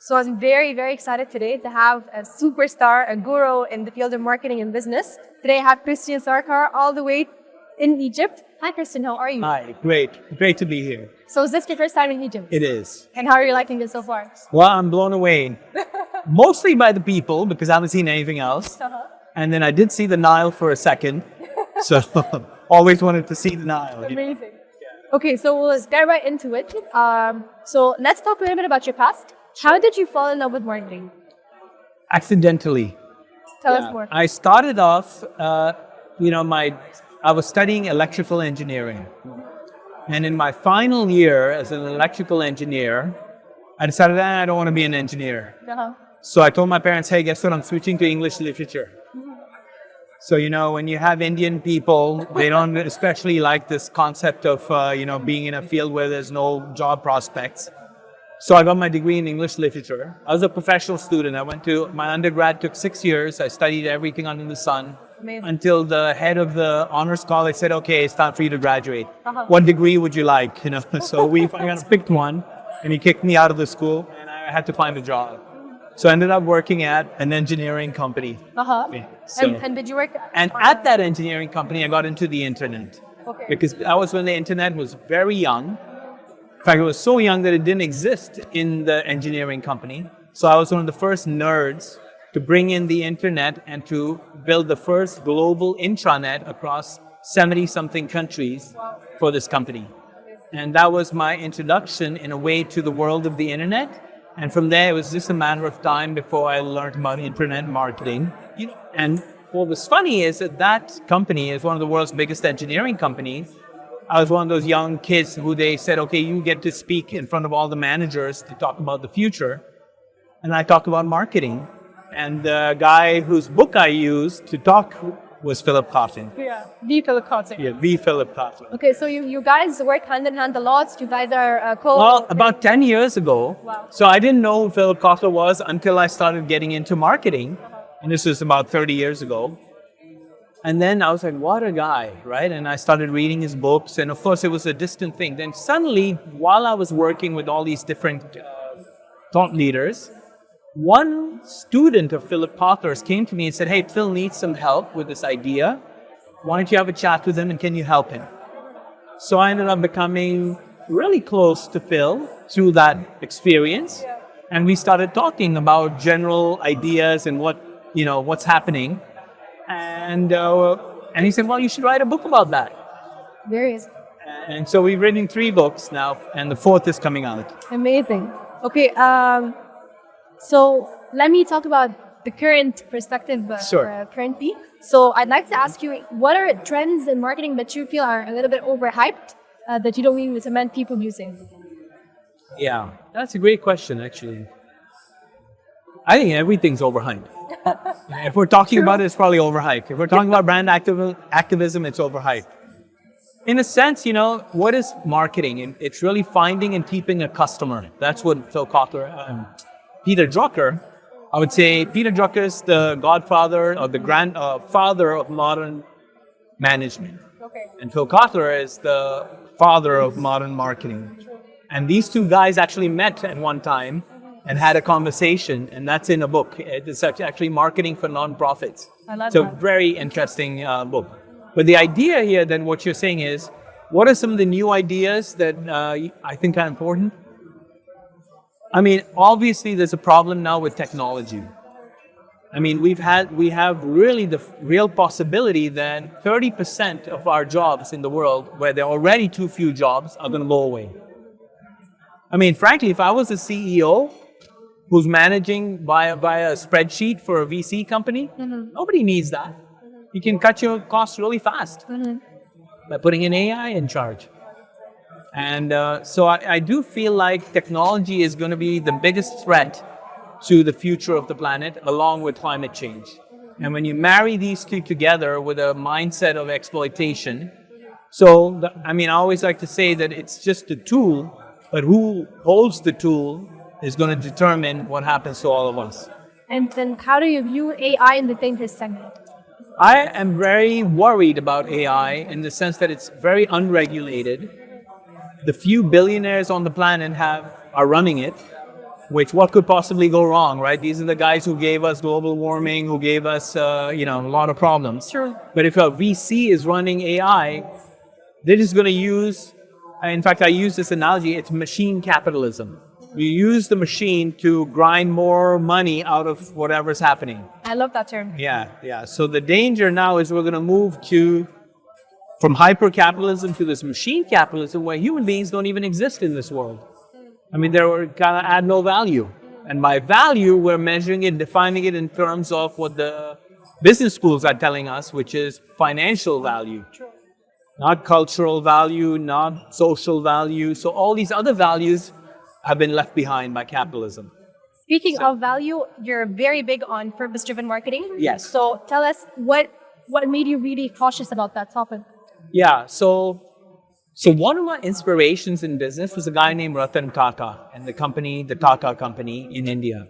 So I'm very, very excited today to have a superstar, a guru in the field of marketing and business. Today I have Christian Sarkar all the way in Egypt. Hi Christian, how are you? Hi, great. Great to be here. So is this your first time in Egypt? It is. And how are you liking it so far? Well, I'm blown away. Mostly by the people, because I haven't seen anything else. And then I did see the Nile for a second. So always wanted to see the Nile. Amazing. Okay, so let's get right into it. So let's talk a little bit about your past. How did you fall in love with marketing? Accidentally. Tell us more. I started off, I was studying electrical engineering. And in my final year as an electrical engineer, I decided I don't want to be an engineer. So I told my parents, hey, guess what? I'm switching to English literature. So, when you have Indian people, they don't especially like this concept of, being in a field where there's no job prospects. So I got my degree in English literature. I was a professional student. My undergrad took 6 years. I studied everything under the sun. Amazing. Until the head of the honors college said, okay, it's time for you to graduate. What degree would you like? So we finally picked one, and he kicked me out of the school, and I had to find a job. So I ended up working at an engineering company. And did you work? And at that engineering company, I got into the internet. Okay. Because that was when the internet was very young. In fact, it was so young that it didn't exist in the engineering company. So I was one of the first nerds to bring in the internet and to build the first global intranet across 70-something countries for this company. And that was my introduction, in a way, to the world of the internet. And from there, it was just a matter of time before I learned about internet marketing. And what was funny is that company is one of the world's biggest engineering companies. I was one of those young kids who they said, okay, you get to speak in front of all the managers to talk about the future. And I talked about marketing. And the guy whose book I used to talk was Philip Kotler. Yeah, the Philip Kotler. Yeah, the Philip Kotler. Okay, so you guys work hand in hand a lot. You guys are Well, about 10 years ago. Wow. So I didn't know who Philip Kotler was until I started getting into marketing. And this was about 30 years ago. And then I was like, what a guy, right? And I started reading his books. And of course, it was a distant thing. Then suddenly, while I was working with all these different thought leaders, one student of Philip Kotler's came to me and said, hey, Phil needs some help with this idea. Why don't you have a chat with him and can you help him? So I ended up becoming really close to Phil through that experience. And we started talking about general ideas and what's happening. And he said, well, you should write a book about that. There is. And so we've written 3 books now, and the 4th is coming out. Amazing. Okay, so let me talk about the current perspective currently. So I'd like to ask you, what are trends in marketing that you feel are a little bit overhyped that you don't even recommend people using? Yeah, that's a great question, actually. I think everything's overhyped. If we're talking about it, it's probably overhyped. If we're talking about brand activism, it's overhyped. In a sense, what is marketing? It's really finding and keeping a customer. That's what Phil Kotler, Peter Drucker, I would say Peter Drucker is the godfather or the grandfather of modern management. Okay. And Phil Kotler is the father of modern marketing. And these 2 guys actually met at one time and had a conversation, and that's in a book. It's actually Marketing for Nonprofits. I love it's a that. very interesting book. But the idea here, then, what you're saying is, what are some of the new ideas that I think are important? I mean, obviously, there's a problem now with technology. I mean, we have really the real possibility that 30% of our jobs in the world, where there are already too few jobs, are going to go away. I mean, frankly, if I was a CEO who's managing via a spreadsheet for a VC company, nobody needs that. You can cut your costs really fast by putting an AI in charge. And so I do feel like technology is going to be the biggest threat to the future of the planet, along with climate change. And when you marry these 2 together with a mindset of exploitation, I always like to say that it's just a tool, but who holds the tool is going to determine what happens to all of us. And then how do you view AI in the Thinkers segment? I am very worried about AI in the sense that it's very unregulated. The few billionaires on the planet are running it. which what could possibly go wrong, right? These are the guys who gave us global warming, who gave us, a lot of problems. True. But if a VC is running AI, they're just going to use, in fact, I use this analogy, it's machine capitalism. You use the machine to grind more money out of whatever's happening. I love that term. Yeah. So the danger now is we're going to move from hyper-capitalism to this machine capitalism where human beings don't even exist in this world. I mean, they kind of add no value. And by value, we're measuring it, defining it in terms of what the business schools are telling us, which is financial value. Not cultural value, not social value. So all these other values have been left behind by capitalism. Speaking of value, you're very big on purpose-driven marketing. Yes. So tell us what made you really cautious about that topic? Yeah, so one of my inspirations in business was a guy named Ratan Tata and the Tata Company in India.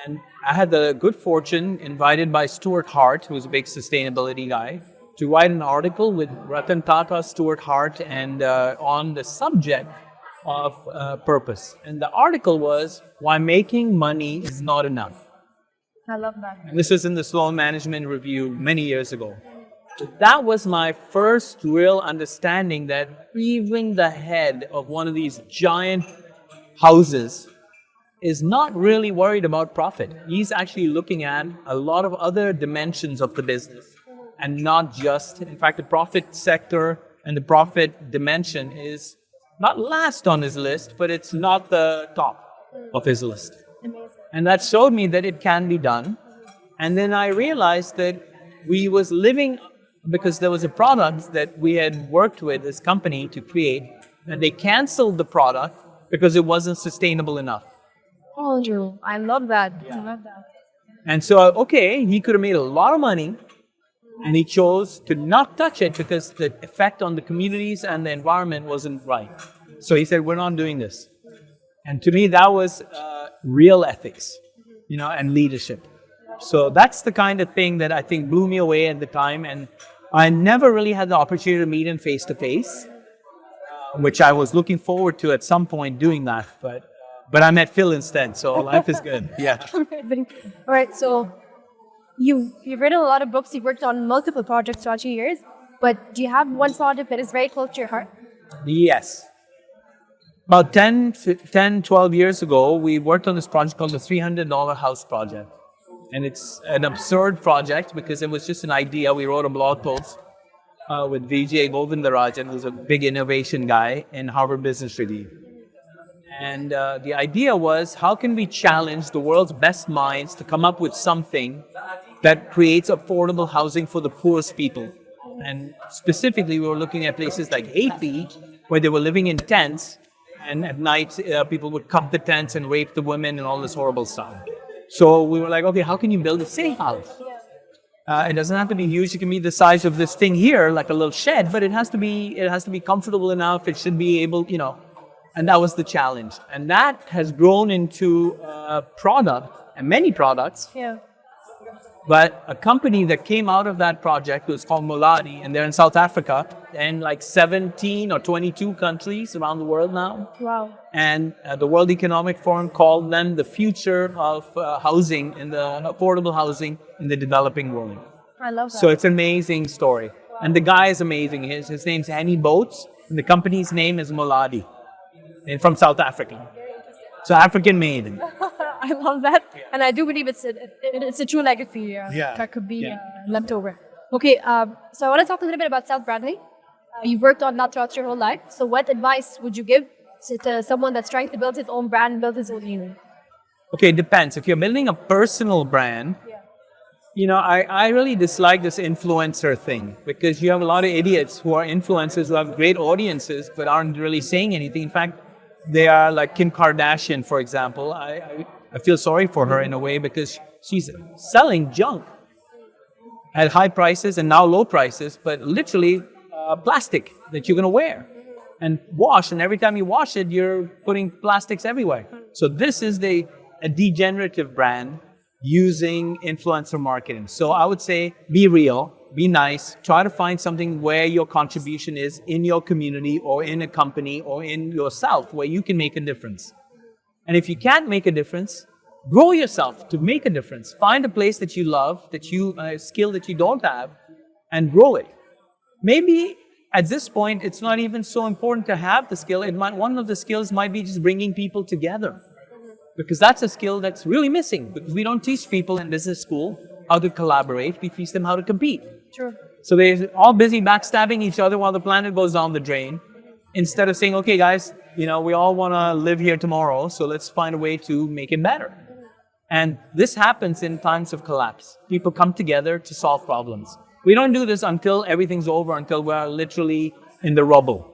And I had the good fortune, invited by Stuart Hart, who's a big sustainability guy, to write an article with Ratan Tata, Stuart Hart, and on the subject of purpose. And the article was, Why Making Money is Not Enough. I love that. And this was in the Sloan Management Review many years ago. So that was my first real understanding that even the head of one of these giant houses is not really worried about profit. He's actually looking at a lot of other dimensions of the business and not just, in fact, the profit sector and the profit dimension is not last on his list, but it's not the top of his list. Amazing. And that showed me that it can be done. And then I realized that we was living, because there was a product that we had worked with this company to create, and they canceled the product because it wasn't sustainable enough. Oh, Drew, I love that. Yeah. I love that. And so, okay, he could have made a lot of money, and he chose to not touch it because the effect on the communities and the environment wasn't right. So he said, we're not doing this. And to me, that was real ethics, and leadership. So that's the kind of thing that I think blew me away at the time. And I never really had the opportunity to meet him face to face, which I was looking forward to at some point doing that. But I met Phil instead, so life is good. Yeah. Amazing. All right, so you've written a lot of books. You've worked on multiple projects throughout your years. But do you have one project that is very close to your heart? Yes. About 10, 12 years ago, we worked on this project called the $300 House Project. And it's an absurd project because it was just an idea. We wrote a blog post with Vijay Govindarajan, who's a big innovation guy in Harvard Business Review. And the idea was, how can we challenge the world's best minds to come up with something that creates affordable housing for the poorest people? And specifically, we were looking at places like Haiti, where they were living in tents, and at night, people would cut the tents and rape the women and all this horrible stuff. So we were like, okay, how can you build a city house? It doesn't have to be huge. It can be the size of this thing here, like a little shed, but it has to be comfortable enough. It should be able, and that was the challenge. And that has grown into a product and many products. Yeah. But a company that came out of that project was called Moladi, and they're in South Africa, and like 17 or 22 countries around the world now. Wow. And the World Economic Forum called them the future of housing, affordable housing in the developing world. I love that. So it's an amazing story. Wow. And the guy is amazing. His name's Annie Boats, and the company's name is Moladi, and from South Africa. So African made. I love that. Yeah. And I do believe it's a true legacy that could be left over. Okay, so I want to talk a little bit about self-branding. You've worked on that throughout your whole life. So what advice would you give to someone that's trying to build his own brand, build his own name? Okay, it depends. If you're building a personal brand, I really dislike this influencer thing, because you have a lot of idiots who are influencers who have great audiences but aren't really saying anything. In fact, they are like Kim Kardashian, for example. I feel sorry for her in a way, because she's selling junk at high prices and now low prices, but literally plastic that you're going to wear and wash. And every time you wash it, you're putting plastics everywhere. So this is a degenerative brand using influencer marketing. So I would say, be real, be nice, try to find something where your contribution is in your community or in a company or in yourself, where you can make a difference. And if you can't make a difference, grow yourself to make a difference. Find a place that you love, a skill that you don't have, and grow it. Maybe at this point, it's not even so important to have the skill. One of the skills might be just bringing people together. Because that's a skill that's really missing. Because we don't teach people in business school how to collaborate. We teach them how to compete. True. So they're all busy backstabbing each other while the planet goes down the drain. Instead of saying, okay, guys, we all want to live here tomorrow, so let's find a way to make it better. And this happens in times of collapse. People come together to solve problems. We don't do this until everything's over, until we're literally in the rubble.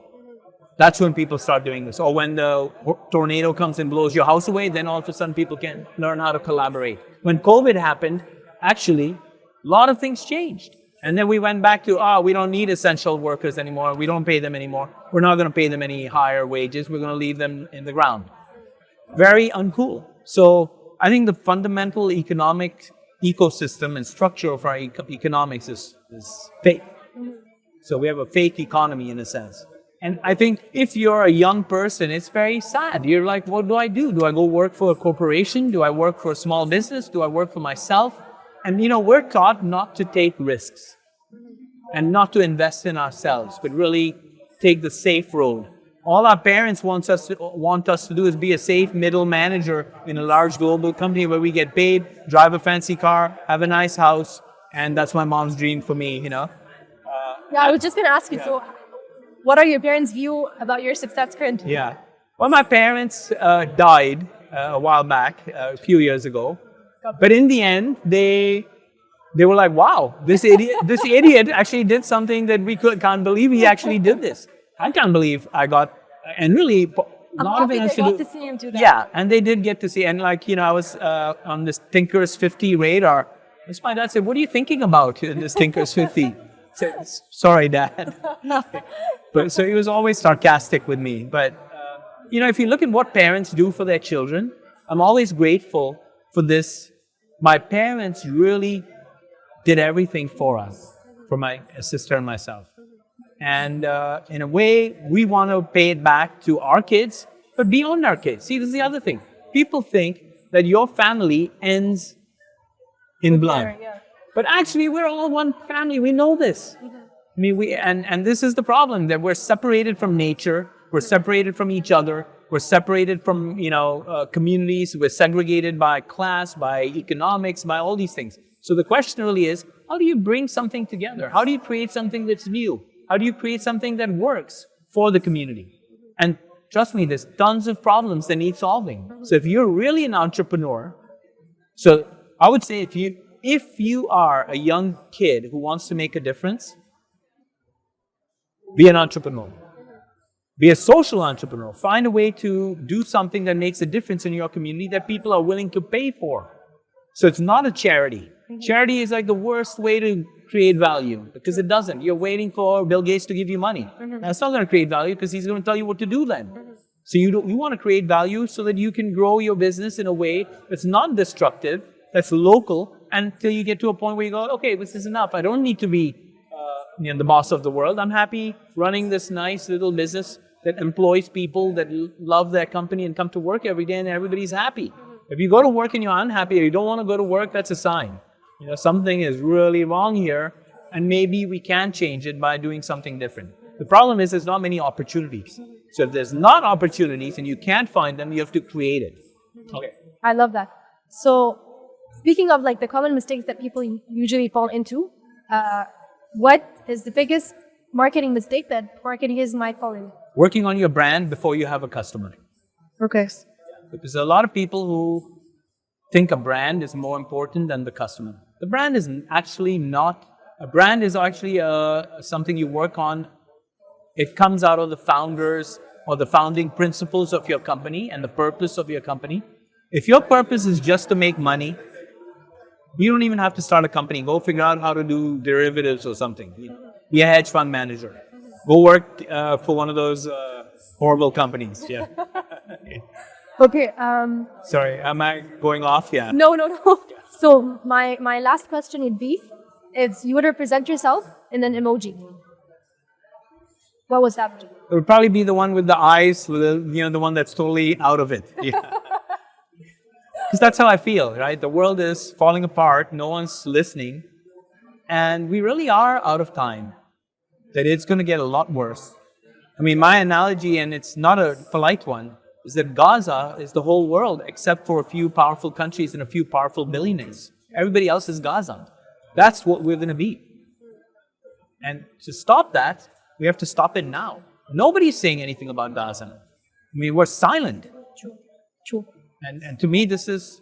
That's when people start doing this. Or when the tornado comes and blows your house away, then all of a sudden people can learn how to collaborate. When COVID happened, actually, a lot of things changed. And then we went back to, we don't need essential workers anymore. We don't pay them anymore. We're not going to pay them any higher wages. We're going to leave them in the ground. Very uncool. So I think the fundamental economic ecosystem and structure of our economics is fake. So we have a fake economy in a sense. And I think if you're a young person, it's very sad. You're like, what do I do? Do I go work for a corporation? Do I work for a small business? Do I work for myself? And we're taught not to take risks and not to invest in ourselves, but really take the safe road. All our parents want us to do is be a safe middle manager in a large global company where we get paid, drive a fancy car, have a nice house, and that's my mom's dream for me, Yeah, I was just going to ask you, so what are your parents' view about your success currently? Yeah. Well, my parents died a while back, a few years ago. But in the end, they were like, wow, this idiot actually did something that we can't believe he actually did this. I can't believe I got, and really, a lot of it has to do. To see him do that. Yeah, and they did get to see, and I was on this Thinkers50 Radar. My dad said, what are you thinking about in this Thinkers50? I said, sorry, Dad. But so he was always sarcastic with me. But, if you look at what parents do for their children, I'm always grateful for this. My parents really did everything for us, for my sister and myself. And in a way, we want to pay it back to our kids, but beyond our kids. See, this is the other thing. People think that your family ends in blood. Yeah. But actually, we're all one family. We know this. I mean, and this is the problem, that we're separated from nature. We're separated from each other. We're separated from, communities. We're segregated by class, by economics, by all these things. So the question really is, how do you bring something together? How do you create something that's new? How do you create something that works for the community? And trust me, there's tons of problems that need solving. So if you're really an entrepreneur, so I would say if you are a young kid who wants to make a difference, be an entrepreneur. Be a social entrepreneur. Find a way to do something that makes a difference in your community that people are willing to pay for. So it's not a charity. Charity is like the worst way to create value because it doesn't. You're waiting for Bill Gates to give you money. That's not going to create value because he's going to tell you what to do then. So you want to create value so that you can grow your business in a way that's not destructive, that's local, until you get to a point where you go, okay, this is enough. I don't need to be the boss of the world. I'm happy running this nice little business that employs people that love their company and come to work every day and everybody's happy. If you go to work and you're unhappy or you don't want to go to work, that's a sign. Something is really wrong here and maybe we can change it by doing something different. The problem is there's not many opportunities. So if there's not opportunities and you can't find them, you have to create it. Okay. I love that. So speaking of the common mistakes that people usually fall into, what is the biggest marketing mistake that marketers might fall in? Working on your brand before you have a customer. Okay. Because there are a lot of people who think a brand is more important than the customer. The brand is actually not. A brand is actually something you work on. It comes out of the founders or the founding principles of your company and the purpose of your company. If your purpose is just to make money, you don't even have to start a company. Go figure out how to do derivatives or something. Be a hedge fund manager. Go work for one of those horrible companies. Yeah. Okay. Sorry, am I going off? Yeah. No. So my last question would be, if you were to present yourself in an emoji, what was that? It would probably be the one with the eyes, the one that's totally out of it. Yeah. Because that's how I feel, right? The world is falling apart, no one's listening, and we really are out of time. That it's going to get a lot worse. I mean, my analogy, and it's not a polite one, is that Gaza is the whole world except for a few powerful countries and a few powerful billionaires. Everybody else is Gaza. That's what we're going to be. And to stop that, we have to stop it now. Nobody's saying anything about Gaza. I mean, we're silent. True. And to me, this is...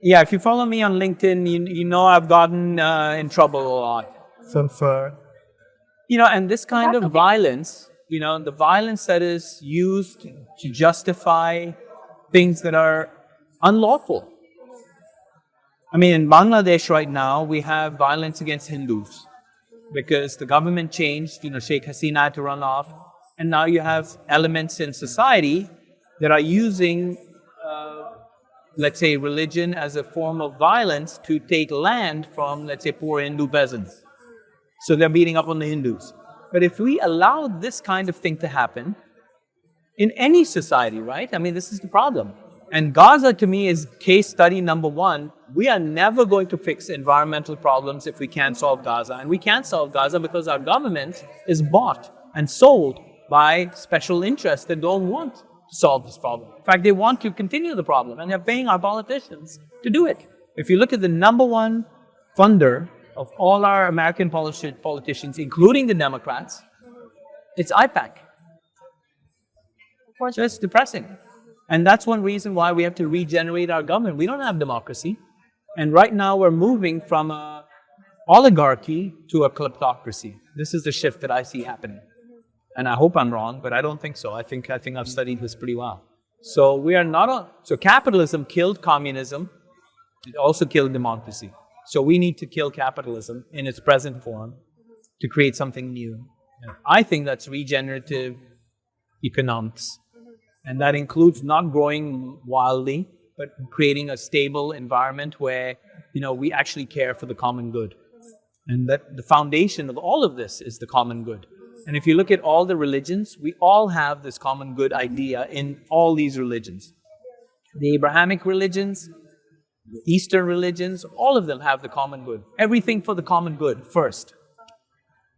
Yeah, if you follow me on LinkedIn, you know I've gotten in trouble a lot. And this kind of violence, the violence that is used to justify things that are unlawful. I mean, in Bangladesh right now, we have violence against Hindus because the government changed, Sheikh Hasina had to run off. And now you have elements in society that are using, let's say, religion as a form of violence to take land from, let's say, poor Hindu peasants. So they're beating up on the Hindus. But if we allow this kind of thing to happen in any society, right? I mean, this is the problem. And Gaza, to me, is case study number one. We are never going to fix environmental problems if we can't solve Gaza. And we can't solve Gaza because our government is bought and sold by special interests that don't want to solve this problem. In fact, they want to continue the problem, and they're paying our politicians to do it. If you look at the number one funder of all our American politicians, including the Democrats, it's IPAC. So it's depressing. And that's one reason why we have to regenerate our government. We don't have democracy. And right now we're moving from an oligarchy to a kleptocracy. This is the shift that I see happening. And I hope I'm wrong, but I don't think so. I think I've studied this pretty well. So we are not so capitalism killed communism. It also killed democracy. So we need to kill capitalism in its present form to create something new. And I think that's regenerative economics. And that includes not growing wildly, but creating a stable environment where, we actually care for the common good. And that the foundation of all of this is the common good. And if you look at all the religions, we all have this common good idea in all these religions. The Abrahamic religions, the Eastern religions, all of them have the common good. Everything for the common good first.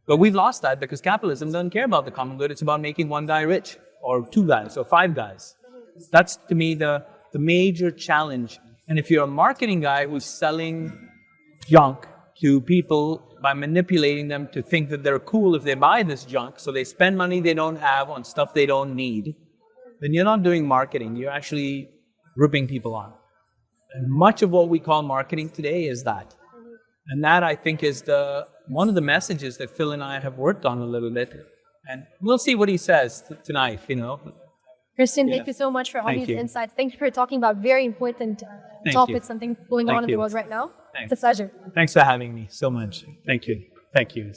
But we've lost that because capitalism doesn't care about the common good. It's about making one guy rich, or two guys, or five guys. That's, to me, the major challenge. And if you're a marketing guy who's selling junk to people by manipulating them to think that they're cool if they buy this junk, so they spend money they don't have on stuff they don't need, then you're not doing marketing. You're actually ripping people off. And much of what we call marketing today is that. And that, I think, is one of the messages that Phil and I have worked on a little bit. And we'll see what he says tonight, Christian, thank you so much for all these insights. Thank you for talking about very important topics, something going on in the world right now. Thanks. It's a pleasure. Thanks for having me so much. Thank you. Thank you.